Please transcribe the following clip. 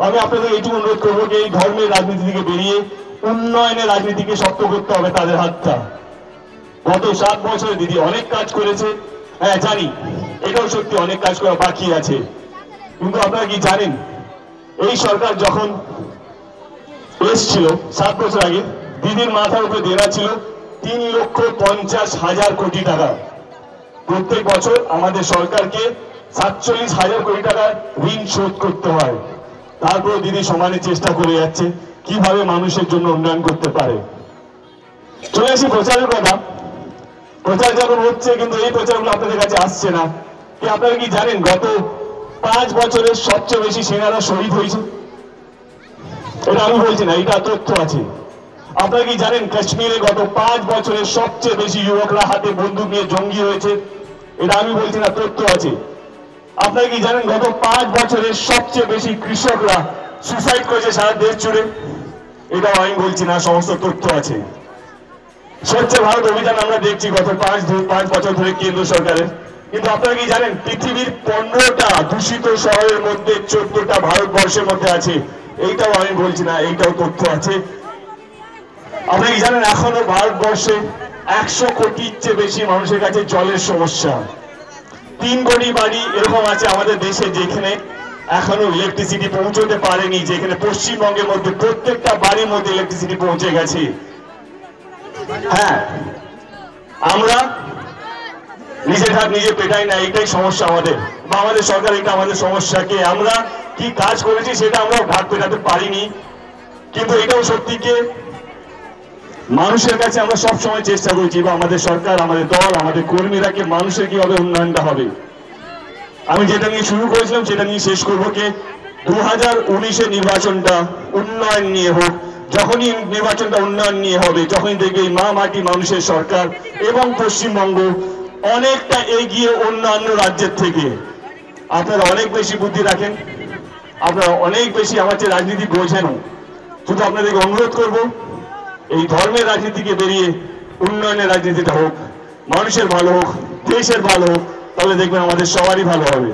আমি আপনাদের এইটুকু অনুরোধ করবো যে এই ধর্মের রাজনীতি থেকে বেরিয়ে উন্নয়নের রাজনীতিকে শক্ত করতে হবে তাদের হাতটা। গত 7 বছরে দিদি অনেক কাজ করেছে, হ্যাঁ জানি, এটাও সত্যি অনেক কাজ করা বাকি আছে। কিন্তু আপনারা কি জানেন, এই সরকার যখন এসছিল 7 বছর আগে, দিদির মাথার উপরে দেনা ছিল 3,50,000 কোটি টাকা। প্রত্যেক বছর আমাদের সরকারকে 47,000 কোটি টাকা ঋণ শোধ করতে হয়। তারপর দিদি সমানে চেষ্টা করে যাচ্ছে কিভাবে মানুষের জন্য উন্নয়ন করতে পারে। চলে আসি প্রচারের কথা। প্রচার যখন হচ্ছে, কিন্তু এই প্রচারগুলো আপনাদের কাছে আসছে না। কি আপনারা কি জানেন গত 5 বছরের সবচেয়ে বেশি সেনারা শহীদ হয়েছে? এটা আমি বলছি না, এটা তথ্য আছে। আপনারা কি জানেন কাশ্মীরে গত 5 বছরের সবচেয়ে বেশি যুবকরা হাতে বন্দুক নিয়ে জঙ্গি হয়েছে? এটা আমি বলছি না, তথ্য আছে। আপনারা কি জানেন গত 5 বছরের সবচেয়ে বেশি কৃষকরা সুসাইড করেছে সারা দেশ জুড়ে? এটাও আমি বলছি না, সমস্ত তথ্য আছে। স্বচ্ছ ভারত অভিযান আমরা দেখছি গত 5 বছর ধরে কেন্দ্র সরকারের। কিন্তু আপনারা কি জানেন পৃথিবীর 15টা দূষিত শহরের মধ্যে 14টা ভারতবর্ষের মধ্যে আছে? এইটাও আমি বলছি না, এইটাও তথ্য আছে। আপনারা কি জানেন এখনো ভারতবর্ষে 100 কোটির চেয়ে বেশি মানুষের কাছে জলের সমস্যা। 3 কোটি বাড়ি এরকম আছে আমাদের দেশে যেখানে এখনো ইলেকট্রিসিটি পৌঁছতে পারেনি, যেখানে পশ্চিমবঙ্গের মধ্যে প্রত্যেকটা বাড়ির মধ্যে ইলেকট্রিসিটি পৌঁছে গেছে। হ্যাঁ, আমরা নিজের হাত নিজে পেটাই না, এটাই সমস্যা আমাদের, বা আমাদের সরকার, এটা আমাদের সমস্যাকে আমরা কি কাজ করেছি সেটা আমরা ভাগ পেটাতে পারিনি। কিন্তু এটাও সত্যিকে মানুষের কাছে আমরা সবসময় চেষ্টা করেছি, বা আমাদের সরকার, আমাদের দল, আমাদের কর্মীরা কে মানুষের কিভাবে উন্নয়নটা হবে। আমি যেটা নিয়ে শুরু করেছিলাম সেটা নিয়ে শেষ করবো কে 2019-এর নির্বাচনটা উন্নয়ন নিয়ে হোক। যখনই নির্বাচনটা উন্নয়ন নিয়ে হবে, যখনই দেখবে মা মাটি মানুষের সরকার এবং পশ্চিমবঙ্গ অনেকটা এগিয়ে অন্যান্য রাজ্যের থেকে। আপনারা অনেক বেশি বুদ্ধি রাখেন, আপনারা অনেক বেশি আমার চেয়ে রাজনীতি বোঝেন। শুধু আপনাদেরকে অনুরোধ করব এই ধর্মের রাজনীতিকে বেরিয়ে উন্নয়নের রাজনীতিটা হোক, মানুষের ভালো হোক, দেশের ভালো হোক, তাহলে দেখবেন আমাদের সবারই ভালো হবে।